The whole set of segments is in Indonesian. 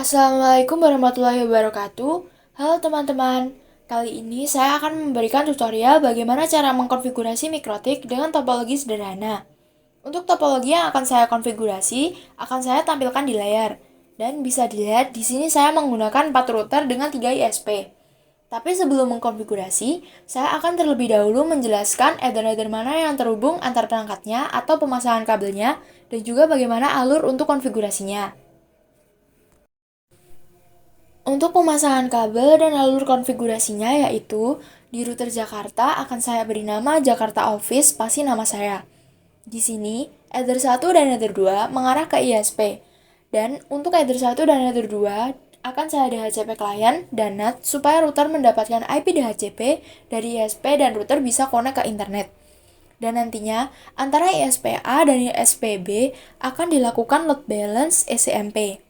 Assalamualaikum warahmatullahi wabarakatuh. Halo teman-teman, kali ini saya akan memberikan tutorial bagaimana cara mengkonfigurasi mikrotik dengan topologi sederhana. Untuk topologi yang akan saya konfigurasi, akan saya tampilkan di layar. Dan bisa dilihat di sini saya menggunakan 4 router dengan 3 ISP. Tapi sebelum mengkonfigurasi, saya akan terlebih dahulu menjelaskan ether mana yang terhubung antar perangkatnya atau pemasangan kabelnya, dan juga bagaimana alur untuk konfigurasinya. Untuk pemasangan kabel dan alur konfigurasinya yaitu di router Jakarta akan saya beri nama Jakarta Office spasi nama saya. Di sini, Ether 1 dan Ether 2 mengarah ke ISP. Dan untuk Ether 1 dan Ether 2 akan saya DHCP client dan NAT supaya router mendapatkan IP DHCP dari ISP dan router bisa connect ke internet. Dan nantinya antara ISP A dan ISP B akan dilakukan load balance ECMP.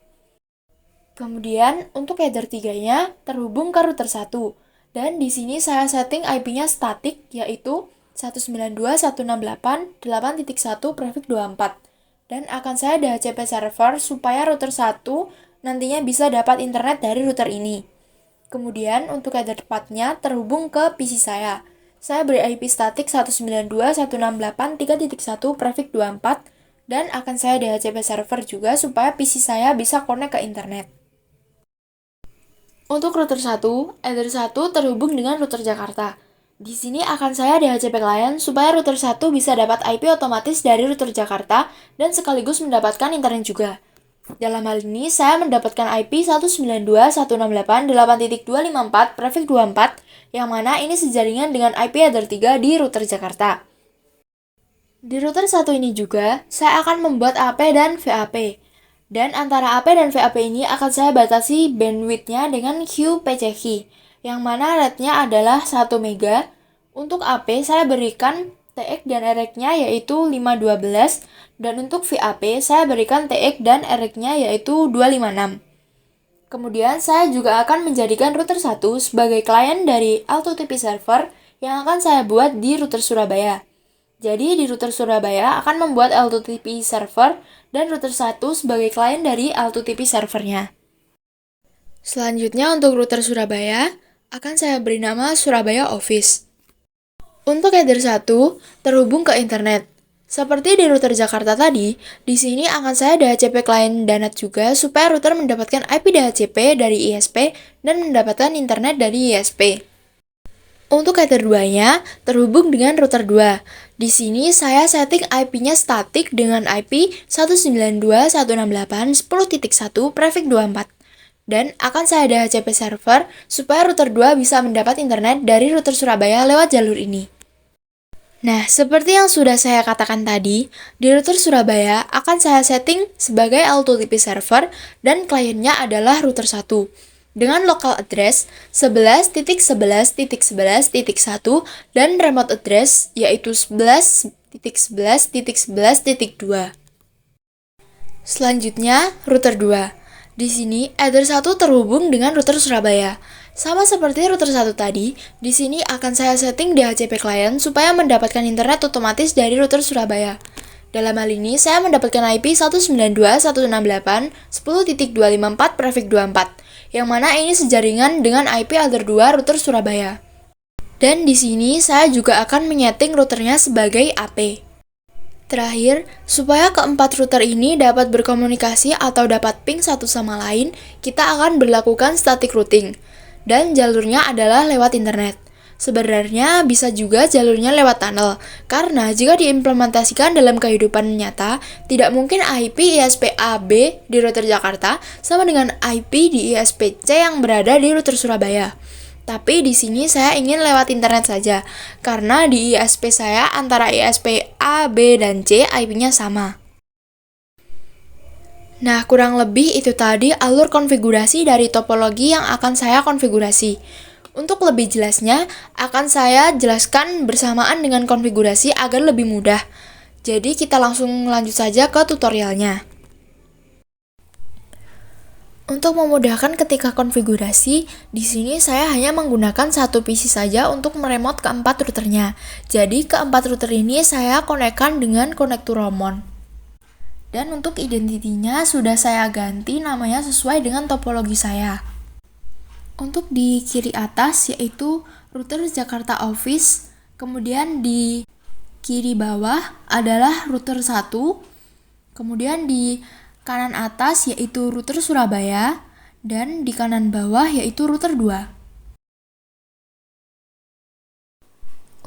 Kemudian untuk header 3-nya terhubung ke router 1. Dan di sini saya setting IP-nya statik yaitu 192.168.8.1 prefix 24. Dan akan saya DHCP server supaya router 1 nantinya bisa dapat internet dari router ini. Kemudian untuk header 4-nya terhubung ke PC saya. Saya beri IP statik 192.168.3.1 prefix 24 dan akan saya DHCP server juga supaya PC saya bisa connect ke internet. Untuk router 1, Ether 1 terhubung dengan router Jakarta. Di sini akan saya DHCP client supaya router 1 bisa dapat IP otomatis dari router Jakarta dan sekaligus mendapatkan internet juga. Dalam hal ini, saya mendapatkan IP 192.168.8.254 prefix 24 yang mana ini sejaringan dengan IP Ether 3 di router Jakarta. Di router 1 ini juga, saya akan membuat AP dan VAP. Dan antara AP dan VAP ini akan saya batasi bandwidth-nya dengan QPCQ, yang mana rate-nya adalah 1 mega. Untuk AP saya berikan TX dan RX-nya yaitu 512, dan untuk VAP saya berikan TX dan RX-nya yaitu 256. Kemudian saya juga akan menjadikan router 1 sebagai klien dari L2TP server yang akan saya buat di router Surabaya. Jadi di router Surabaya akan membuat L2TP server dan router 1 sebagai klien dari L2TP servernya. Selanjutnya untuk router Surabaya akan saya beri nama Surabaya Office. Untuk header 1 terhubung ke internet. Seperti di router Jakarta tadi, di sini akan saya DHCP client dan NAT juga supaya router mendapatkan IP DHCP dari ISP dan mendapatkan internet dari ISP. Untuk header 2-nya terhubung dengan router 2. Di sini saya setting IP-nya statik dengan IP 192.168.10.1 prefix 24. Dan akan saya DHCP server supaya router 2 bisa mendapat internet dari router Surabaya lewat jalur ini. Nah, seperti yang sudah saya katakan tadi, di router Surabaya akan saya setting sebagai L2TP server dan kliennya adalah router 1. Dengan local address 11.11.11.1 dan remote address yaitu 11.11.11.2. Selanjutnya, router 2. Di sini, Ether 1 terhubung dengan router Surabaya. Sama seperti router 1 tadi, di sini akan saya setting DHCP client supaya mendapatkan internet otomatis dari router Surabaya. Dalam hal ini, saya mendapatkan IP 192.168.10.254 prefix 24. Yang mana ini sejaringan dengan IP Ether 2 router Surabaya. Dan di sini saya juga akan menyeting routernya sebagai AP. Terakhir, supaya keempat router ini dapat berkomunikasi atau dapat ping satu sama lain, kita akan berlakukan static routing. Dan jalurnya adalah lewat internet. Sebenarnya bisa juga jalurnya lewat tunnel, karena jika diimplementasikan dalam kehidupan nyata, tidak mungkin IP ISP AB di router Jakarta sama dengan IP di ISP C yang berada di router Surabaya. Tapi di sini saya ingin lewat internet saja, karena di ISP saya antara ISP A, B, dan C IP-nya sama. Nah, kurang lebih itu tadi alur konfigurasi dari topologi yang akan saya konfigurasi. Untuk lebih jelasnya, akan saya jelaskan bersamaan dengan konfigurasi agar lebih mudah. Jadi kita langsung lanjut saja ke tutorialnya. Untuk memudahkan ketika konfigurasi, di sini saya hanya menggunakan satu PC saja untuk meremote keempat routernya. Jadi keempat router ini saya konekkan dengan konektor Roman. Dan untuk identitinya sudah saya ganti namanya sesuai dengan topologi saya. Untuk di kiri atas yaitu router Jakarta Office, kemudian di kiri bawah adalah router 1, kemudian di kanan atas yaitu router Surabaya, dan di kanan bawah yaitu router 2.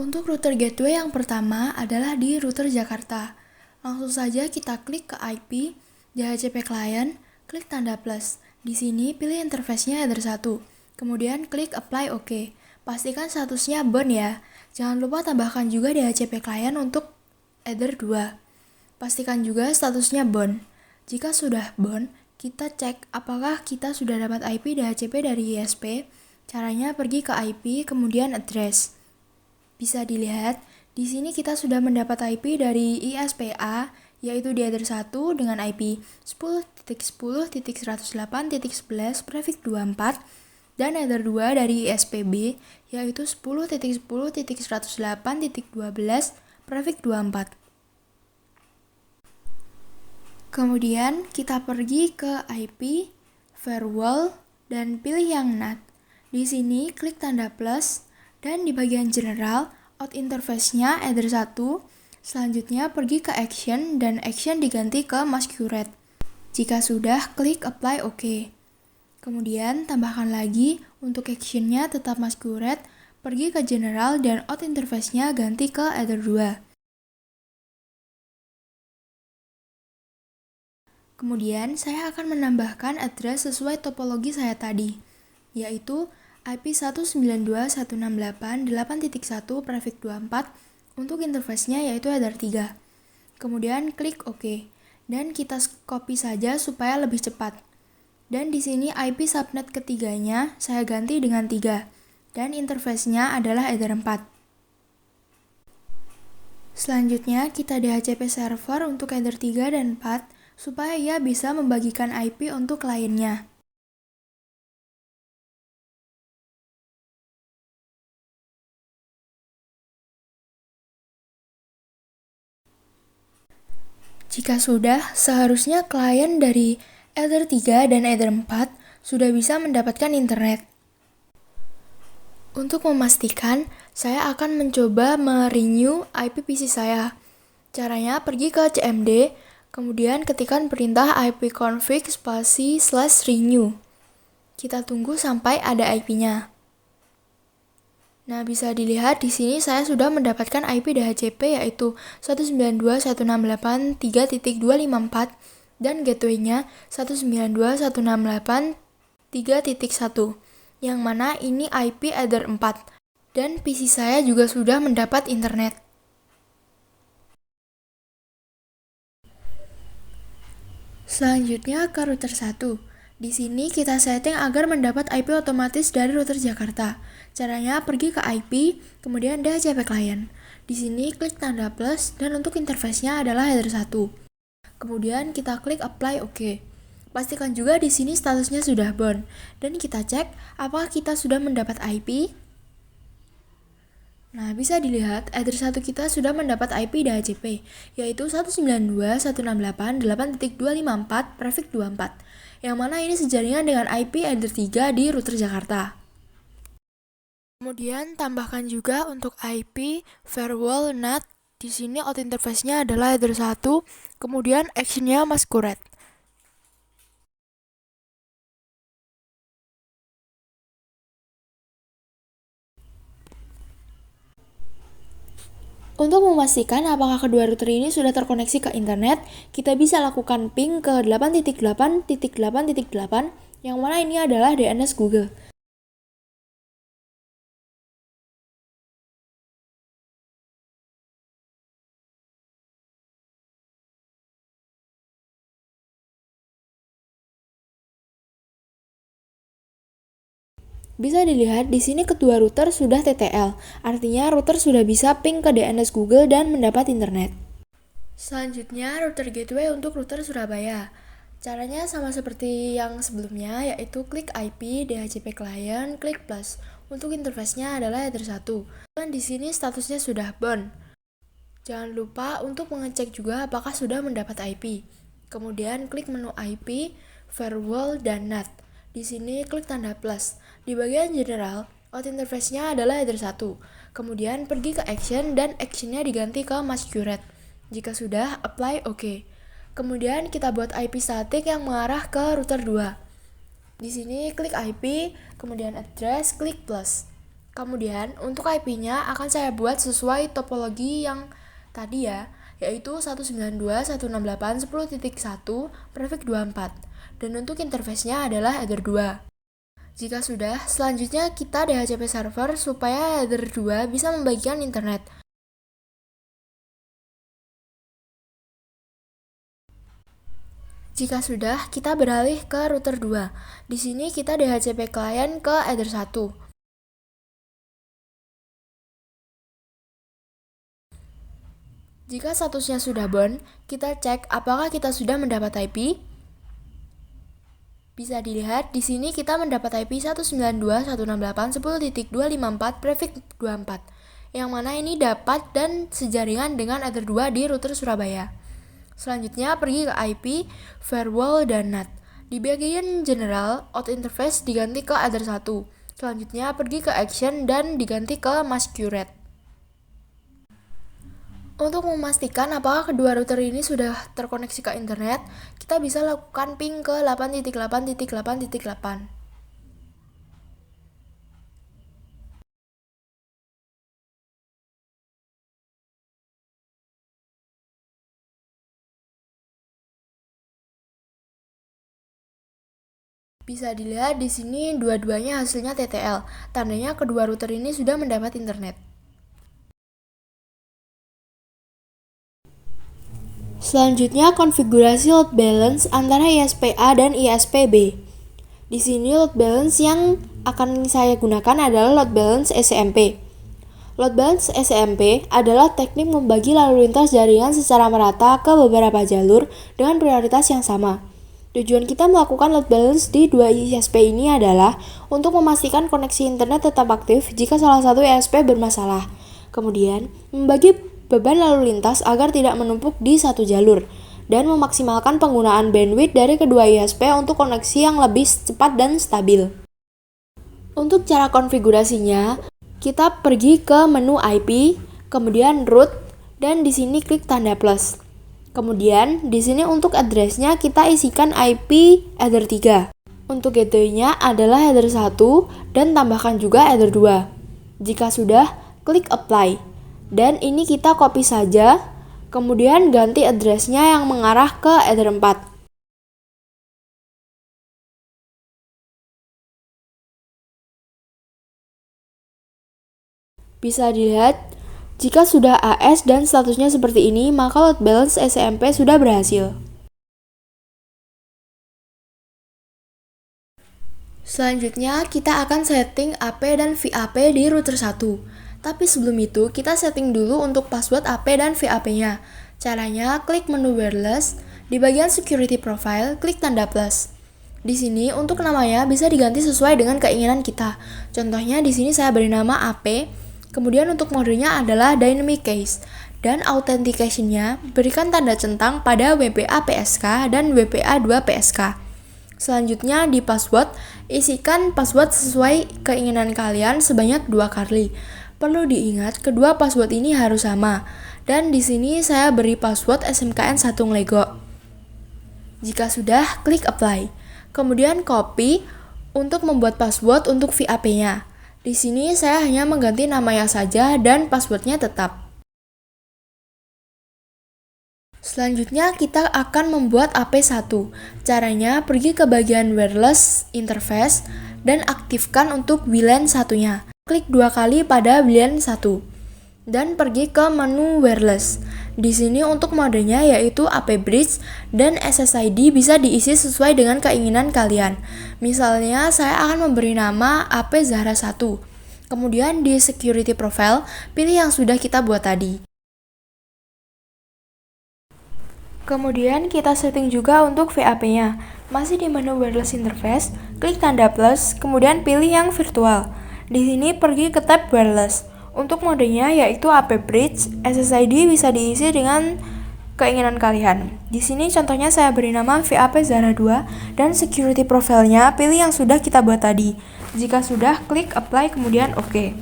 Untuk router gateway yang pertama adalah di router Jakarta. Langsung saja kita klik ke IP, DHCP client, klik tanda plus. Di sini pilih interface-nya header 1. Kemudian klik apply OK. Pastikan statusnya bound ya. Jangan lupa tambahkan juga DHCP client untuk header 2. Pastikan juga statusnya bound. Jika sudah bound, kita cek apakah kita sudah dapat IP DHCP dari ISP. Caranya pergi ke IP, kemudian address. Bisa dilihat, di sini kita sudah mendapat IP dari ISPA, yaitu di header 1 dengan IP 10.10.108.11 prefix 24, dan header 2 dari ISPB, yaitu 10.10.108.12 prefix 24. Kemudian kita pergi ke IP, firewall, dan pilih yang NAT. Di sini klik tanda plus, dan di bagian general, out interface-nya header 1, selanjutnya pergi ke action dan action diganti ke masquerade. Jika sudah, klik apply OK. Kemudian tambahkan lagi untuk action-nya tetap masquerade, pergi ke general dan out interface-nya ganti ke header 2. Kemudian saya akan menambahkan address sesuai topologi saya tadi, yaitu IP 192.168.8.1 prefix 24 untuk interface-nya yaitu header 3. Kemudian klik OK dan kita copy saja supaya lebih cepat. Dan di sini IP subnet ketiganya saya ganti dengan 3 dan interface-nya adalah header 4. Selanjutnya kita DHCP server untuk header 3 dan 4 supaya ia bisa membagikan IP untuk kliennya. Jika sudah, seharusnya klien dari Ether 3 dan Ether 4 sudah bisa mendapatkan internet. Untuk memastikan, saya akan mencoba merenew IP PC saya. Caranya pergi ke CMD, kemudian ketikkan perintah ipconfig /renew. Kita tunggu sampai ada IP-nya. Nah, bisa dilihat di sini saya sudah mendapatkan IP DHCP yaitu 192.168.3.254 dan gateway-nya 192.168.3.1, yang mana ini IP header 4 dan PC saya juga sudah mendapat internet. Selanjutnya ke router 1. Di sini kita setting agar mendapat IP otomatis dari router Jakarta. Caranya pergi ke IP, kemudian DHCP client. Di sini klik tanda plus dan untuk interface-nya adalah header 1. Kemudian kita klik apply OK. Pastikan juga di sini statusnya sudah bound dan kita cek apakah kita sudah mendapat IP. Nah, bisa dilihat header 1 kita sudah mendapat IP DHCP yaitu 192.168.8.254 prefix 24, yang mana ini sejaringan dengan IP header 3 di router Jakarta. Kemudian tambahkan juga untuk IP, firewall, NAT. Di sini out interface-nya adalah header 1, kemudian action-nya masquerade. Untuk memastikan apakah kedua router ini sudah terkoneksi ke internet, kita bisa lakukan ping ke 8.8.8.8, yang mana ini adalah DNS Google. Bisa dilihat di sini kedua router sudah TTL, artinya router sudah bisa ping ke DNS Google dan mendapat internet. Selanjutnya router gateway untuk router Surabaya. Caranya sama seperti yang sebelumnya, yaitu klik IP, DHCP client, klik plus. Untuk interface-nya adalah header 1. Dan di sini statusnya sudah bound. Jangan lupa untuk mengecek juga apakah sudah mendapat IP. Kemudian klik menu IP, firewall, dan NAT. Di sini klik tanda plus. Di bagian general, out interface-nya adalah header 1. Kemudian pergi ke action dan action-nya diganti ke masquerade. Jika sudah, apply OK. Kemudian kita buat IP static yang mengarah ke router 2. Di sini klik IP, kemudian address, klik plus. Kemudian untuk IP-nya akan saya buat sesuai topologi yang tadi ya, yaitu 192.168.10.1 prefix 24. Dan untuk interface-nya adalah header 2. Jika sudah, selanjutnya kita DHCP server supaya header 2 bisa membagikan internet. Jika sudah, kita beralih ke router 2. Di sini kita DHCP client ke header 1. Jika statusnya sudah bound, kita cek apakah kita sudah mendapat IP. Bisa dilihat di sini kita mendapat IP 192.168.10.254 prefix 24, yang mana ini dapat dan sejaringan dengan header 2 di router Surabaya. Selanjutnya pergi ke IP, firewall, dan NAT. Di bagian general, out interface diganti ke header 1. Selanjutnya pergi ke action dan diganti ke masquerade. Untuk memastikan apakah kedua router ini sudah terkoneksi ke internet, kita bisa lakukan ping ke 8.8.8.8. Bisa dilihat di sini dua-duanya hasilnya TTL, tandanya kedua router ini sudah mendapat internet. Selanjutnya konfigurasi load balance antara ISP-A dan ISP-B. Di sini load balance yang akan saya gunakan adalah load balance SMP. Load balance SMP adalah teknik membagi lalu lintas jaringan secara merata ke beberapa jalur dengan prioritas yang sama. Tujuan kita melakukan load balance di dua ISP ini adalah untuk memastikan koneksi internet tetap aktif jika salah satu ISP bermasalah. Kemudian, membagi beban lalu lintas agar tidak menumpuk di satu jalur, dan memaksimalkan penggunaan bandwidth dari kedua ISP untuk koneksi yang lebih cepat dan stabil. Untuk cara konfigurasinya, kita pergi ke menu IP, kemudian root, dan di sini klik tanda plus. Kemudian di sini untuk address-nya kita isikan IP header 3. Untuk gateway-nya adalah header 1 dan tambahkan juga header 2. Jika sudah, klik apply. Dan ini kita copy saja, kemudian ganti address-nya yang mengarah ke header 4. Bisa dilihat, jika sudah AS dan statusnya seperti ini, maka load balance SMP sudah berhasil. Selanjutnya, kita akan setting AP dan VAP di router 1. Tapi sebelum itu, kita setting dulu untuk password AP dan VAP-nya. Caranya, klik menu wireless, di bagian security profile, klik tanda plus. Di sini, untuk namanya bisa diganti sesuai dengan keinginan kita. Contohnya, di sini saya beri nama AP. Kemudian untuk modenya adalah Dynamic Case, dan authentication-nya berikan tanda centang pada WPA PSK dan WPA 2 PSK. Selanjutnya di password, isikan password sesuai keinginan kalian sebanyak 2 kali. Perlu diingat kedua password ini harus sama, dan di sini saya beri password SMKN 1 Lego. Jika sudah, klik apply. Kemudian copy untuk membuat password untuk VAP-nya. Di sini saya hanya mengganti namanya saja dan passwordnya tetap. Selanjutnya kita akan membuat AP1. Caranya pergi ke bagian wireless interface dan aktifkan untuk WLAN satunya. Klik 2 kali pada WLAN 1 dan pergi ke menu wireless. Di sini untuk modenya yaitu AP Bridge dan SSID bisa diisi sesuai dengan keinginan kalian. Misalnya saya akan memberi nama AP Zahra 1. Kemudian di security profile, pilih yang sudah kita buat tadi. Kemudian kita setting juga untuk VAP-nya. Masih di menu wireless interface, klik tanda plus, kemudian pilih yang virtual. Di sini pergi ke tab wireless. Untuk modenya yaitu AP Bridge, SSID bisa diisi dengan keinginan kalian. Di sini contohnya saya beri nama VAP Zara 2 dan security profile-nya pilih yang sudah kita buat tadi. Jika sudah, klik apply kemudian OK.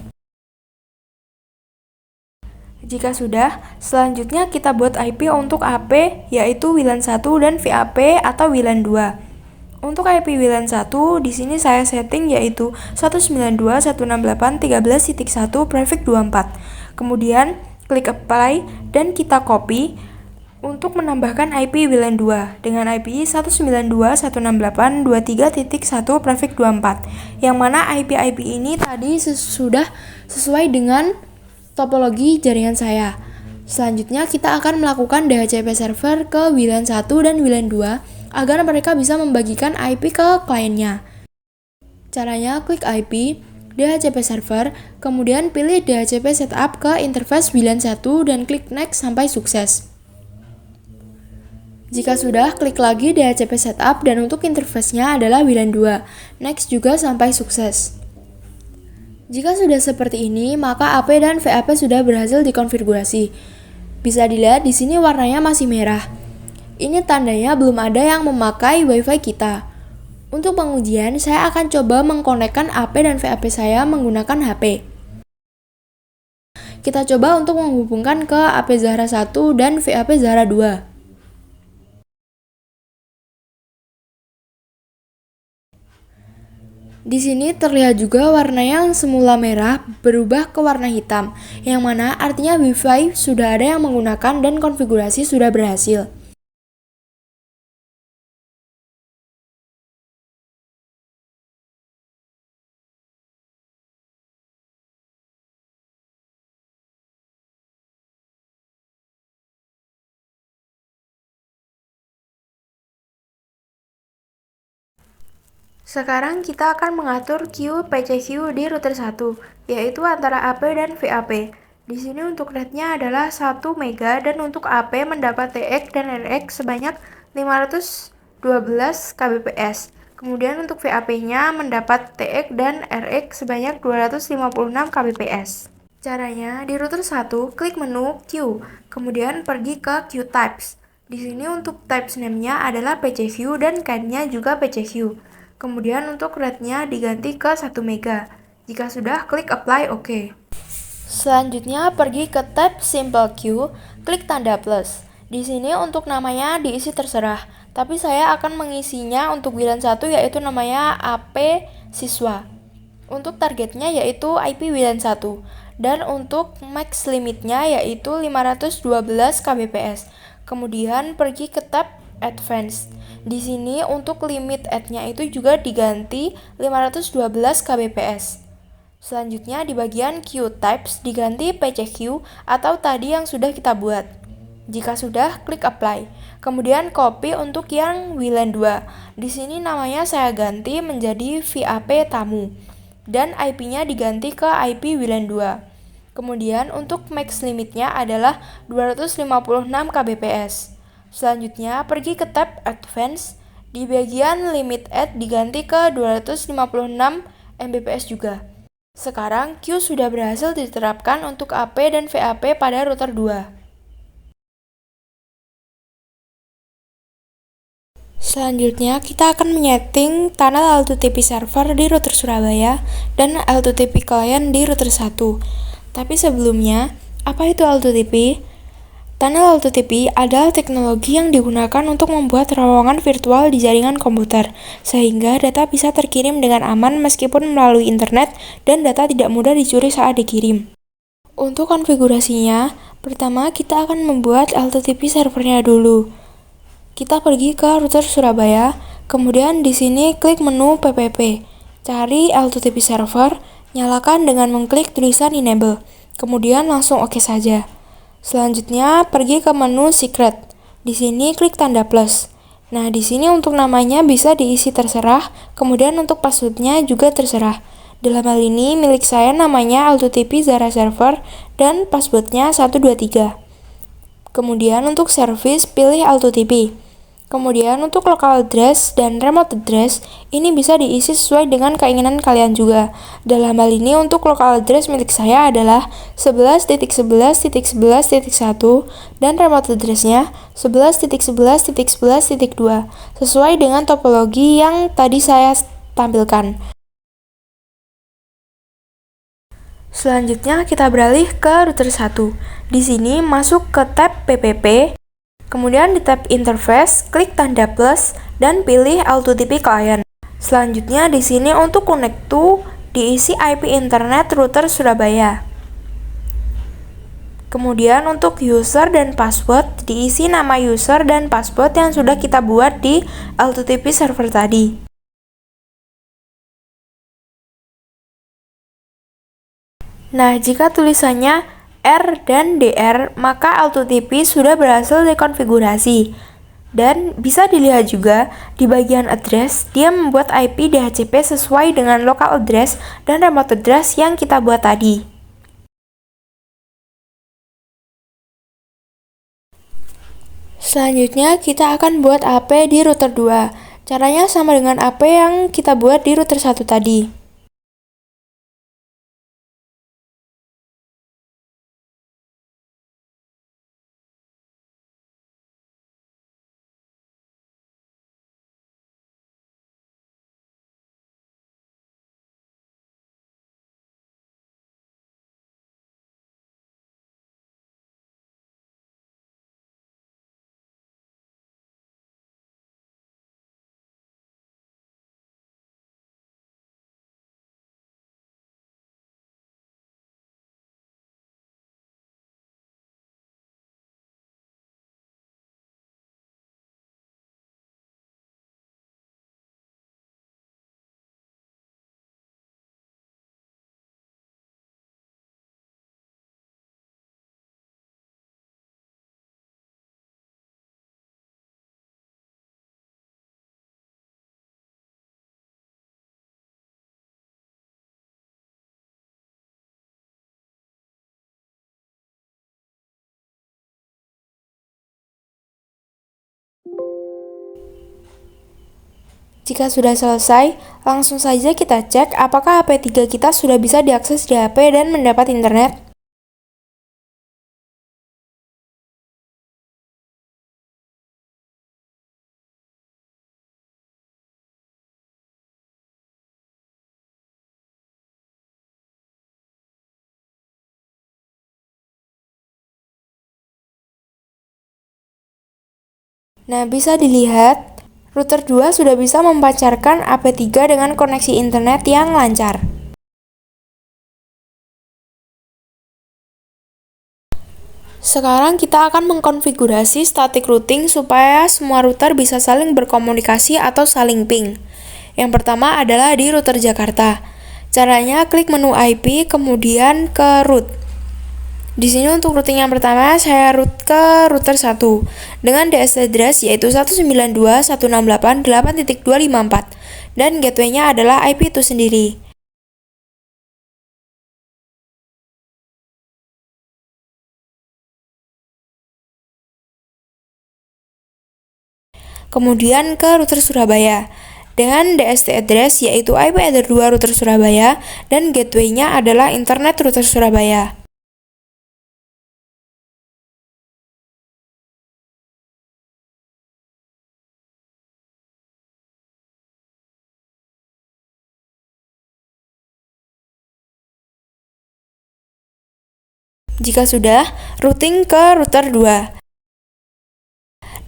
Jika sudah, selanjutnya kita buat IP untuk AP yaitu WLAN 1 dan VAP atau WLAN 2. Untuk IP WLAN 1, di sini saya setting yaitu 192.168.13.1 prefix 24. Kemudian klik apply dan kita copy untuk menambahkan IP WLAN 2 dengan IP 192.168.23.1 prefix 24, yang mana IP-IP ini tadi sudah sesuai dengan topologi jaringan saya. Selanjutnya kita akan melakukan DHCP server ke WLAN 1 dan WLAN 2 agar mereka bisa membagikan IP ke kliennya. Caranya klik IP, DHCP server, kemudian pilih DHCP setup ke interface WLAN 1 dan klik next sampai sukses. Jika sudah, klik lagi DHCP setup dan untuk interface-nya adalah WLAN 2. Next juga sampai sukses. Jika sudah seperti ini, maka AP dan VAP sudah berhasil dikonfigurasi. Bisa dilihat di sini warnanya masih merah. Ini tandanya belum ada yang memakai WiFi kita. Untuk pengujian, saya akan coba mengkonekkan AP dan VAP saya menggunakan HP. Kita coba untuk menghubungkan ke AP Zara 1 dan VAP Zara 2. Di sini terlihat juga warna yang semula merah berubah ke warna hitam, yang mana artinya WiFi sudah ada yang menggunakan dan konfigurasi sudah berhasil. Sekarang kita akan mengatur queue PCQ di router 1, yaitu antara AP dan VAP. Di sini untuk rate-nya adalah 1 MB dan untuk AP mendapat TX dan RX sebanyak 512 kbps. Kemudian untuk VAP-nya mendapat TX dan RX sebanyak 256 kbps. Caranya, di router 1, klik menu Queue, kemudian pergi ke Queue Types. Di sini untuk types name-nya adalah PCQ dan kind-nya juga PCQ. Kemudian untuk rate-nya diganti ke 1 MB. Jika sudah, klik apply OK. Selanjutnya pergi ke tab Simple Queue, klik tanda plus. Di sini untuk namanya diisi terserah, tapi saya akan mengisinya untuk WLAN 1 yaitu namanya AP siswa. Untuk targetnya yaitu IP WLAN 1 dan untuk max limitnya yaitu 512 kbps. Kemudian pergi ke tab Advanced. Di sini untuk limit add-nya itu juga diganti 512 kbps. Selanjutnya di bagian queue types diganti PCQ atau tadi yang sudah kita buat. Jika sudah, klik apply. Kemudian copy untuk yang WLAN 2. Di sini namanya saya ganti menjadi VAP tamu dan IP-nya diganti ke IP WLAN 2. Kemudian untuk max limitnya adalah 256 kbps. Selanjutnya, pergi ke tab Advanced. Di bagian Limit Add diganti ke 256 Mbps juga. Sekarang, queue sudah berhasil diterapkan untuk AP dan VAP pada router 2. Selanjutnya, kita akan menyeting tunnel L2TP server di router Surabaya dan L2TP client di router 1. Tapi sebelumnya, apa itu L2TP? Tunnel L2TP adalah teknologi yang digunakan untuk membuat terowongan virtual di jaringan komputer, sehingga data bisa terkirim dengan aman meskipun melalui internet dan data tidak mudah dicuri saat dikirim. Untuk konfigurasinya, pertama kita akan membuat L2TP servernya dulu. Kita pergi ke router Surabaya, kemudian di sini klik menu PPP, cari L2TP server, nyalakan dengan mengklik tulisan enable, kemudian langsung OK saja. Selanjutnya, pergi ke menu Secret. Di sini klik tanda plus. Nah, di sini untuk namanya bisa diisi terserah, kemudian untuk passwordnya juga terserah. Dalam hal ini, milik saya namanya L2TP Zara Server dan passwordnya 123. Kemudian untuk service, pilih L2TP. Kemudian untuk local address dan remote address, ini bisa diisi sesuai dengan keinginan kalian juga. Dalam hal ini untuk local address milik saya adalah 11.11.11.1 dan remote address-nya 11.11.11.2 sesuai dengan topologi yang tadi saya tampilkan. Selanjutnya kita beralih ke router 1. Di sini masuk ke tab PPP. Kemudian di tab Interface, klik tanda plus dan pilih AutoTP Client. Selanjutnya di sini untuk Connect to diisi IP Internet Router Surabaya. Kemudian untuk user dan password diisi nama user dan password yang sudah kita buat di AutoTP server tadi. Nah, jika tulisannya R dan DR, maka AutoTP sudah berhasil dikonfigurasi. Dan bisa dilihat juga di bagian address, dia membuat IP DHCP sesuai dengan local address dan remote address yang kita buat tadi. Selanjutnya kita akan buat AP di router 2. Caranya sama dengan AP yang kita buat di router 1 tadi. Jika sudah selesai, langsung saja kita cek apakah HP3 kita sudah bisa diakses di HP dan mendapat internet. Nah, bisa dilihat, router 2 sudah bisa memancarkan AP3 dengan koneksi internet yang lancar. Sekarang kita akan mengkonfigurasi static routing supaya semua router bisa saling berkomunikasi atau saling ping. Yang pertama adalah di router Jakarta. Caranya klik menu IP, kemudian ke root. Di sini untuk routing yang pertama saya root ke router 1 dengan DST address yaitu 192.168.8.254 dan gateway-nya adalah IP itu sendiri. Kemudian ke router Surabaya dengan DST address yaitu IP header 2 router Surabaya dan gateway-nya adalah internet router Surabaya. Jika sudah, routing ke router 2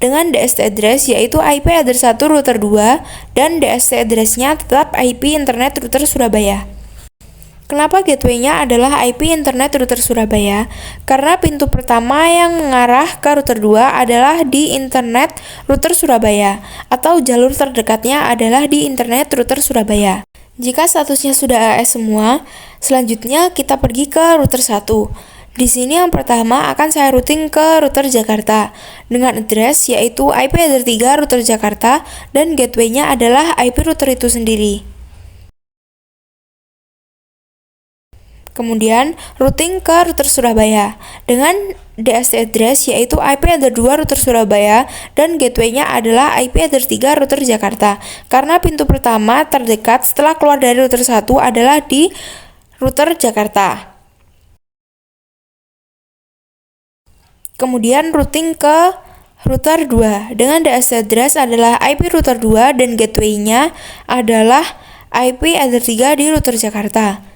dengan DST address yaitu IP header 1 router 2 dan DST address-nya tetap IP internet router Surabaya. Kenapa gateway-nya adalah IP internet router Surabaya? Karena pintu pertama yang mengarah ke router 2 adalah di internet router Surabaya atau jalur terdekatnya adalah di internet router Surabaya. Jika statusnya sudah AS semua, selanjutnya kita pergi ke router 1. Di sini yang pertama akan saya routing ke router Jakarta dengan address yaitu IP header 3 router Jakarta dan gateway-nya adalah IP router itu sendiri. Kemudian routing ke router Surabaya dengan DST address yaitu IP header 2 router Surabaya dan gateway-nya adalah IP header 3 router Jakarta. Karena pintu pertama terdekat setelah keluar dari router 1 adalah di router Jakarta. Kemudian routing ke router 2 dengan DST address adalah IP router 2 dan gateway-nya adalah IP header 3 di router Jakarta.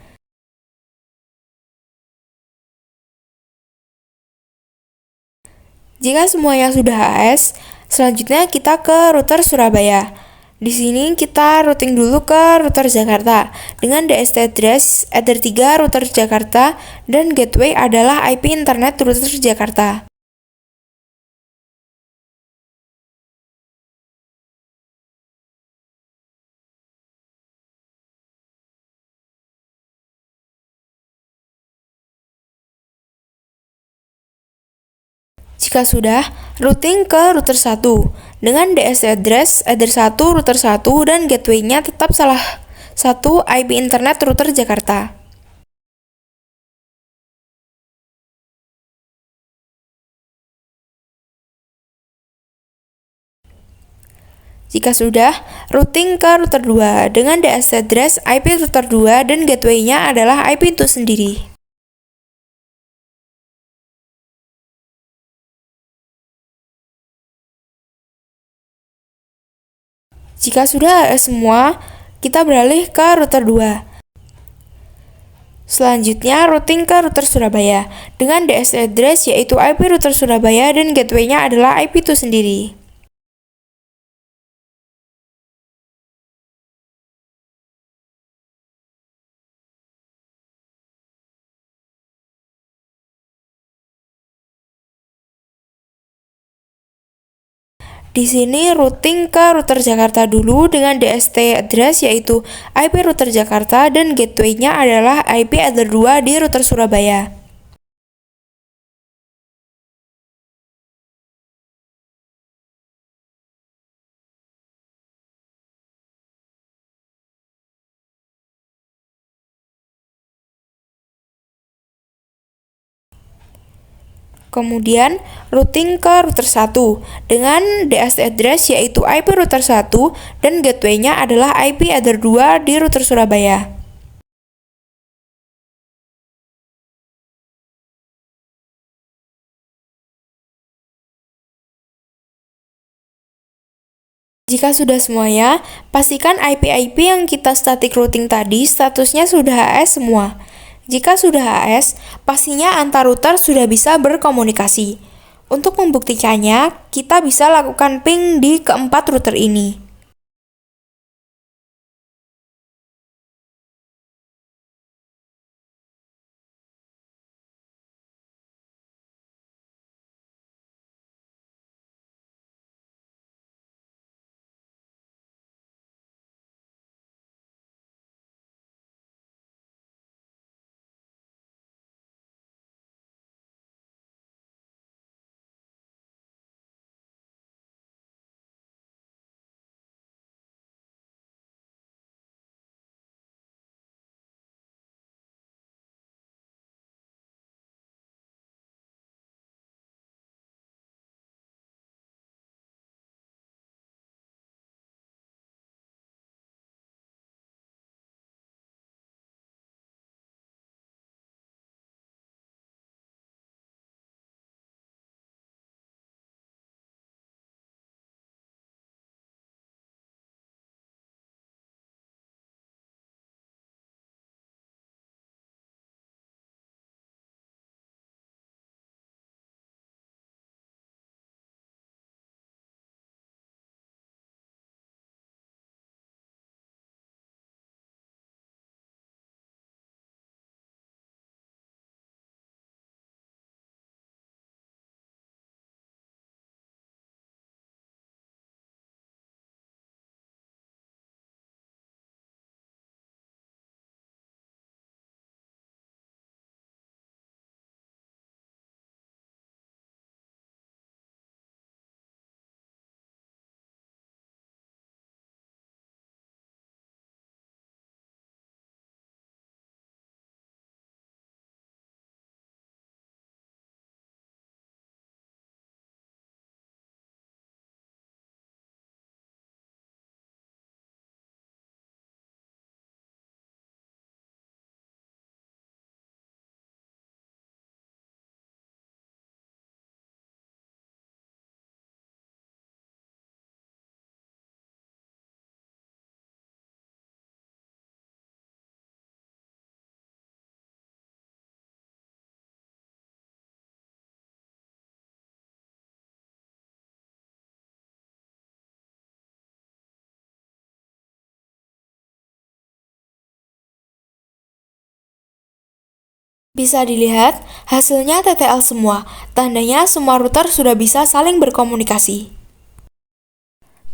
Jika semuanya sudah AS, selanjutnya kita ke router Surabaya. Di sini kita routing dulu ke router Jakarta dengan DST address header 3 router Jakarta dan gateway adalah IP internet router Jakarta. Jika sudah, routing ke router 1 dengan DST address header 1 router 1 dan gateway-nya tetap salah satu IP internet router Jakarta. Jika sudah, routing ke router 2 dengan DST address IP router 2 dan gateway-nya adalah IP itu sendiri. Jika sudah AS semua, kita beralih ke router 2. Selanjutnya, routing ke router Surabaya dengan DST address yaitu IP router Surabaya dan gateway-nya adalah IP itu sendiri. Di sini routing ke router Jakarta dulu dengan DST address yaitu IP router Jakarta dan gateway-nya adalah IP header 2 di router Surabaya. Kemudian routing ke router 1 dengan DST address yaitu IP router 1 dan gateway-nya adalah IP header 2 di router Surabaya. Jika sudah semuanya, pastikan IP-IP yang kita static routing tadi statusnya sudah AS semua. Jika sudah AS, pastinya antar router sudah bisa berkomunikasi. Untuk membuktikannya, kita bisa lakukan ping di keempat router ini. Bisa dilihat, hasilnya TTL semua. Tandanya semua router sudah bisa saling berkomunikasi.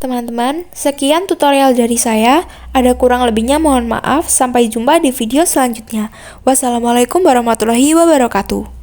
Teman-teman, sekian tutorial dari saya. Ada kurang lebihnya mohon maaf. Sampai jumpa di video selanjutnya. Wassalamualaikum warahmatullahi wabarakatuh.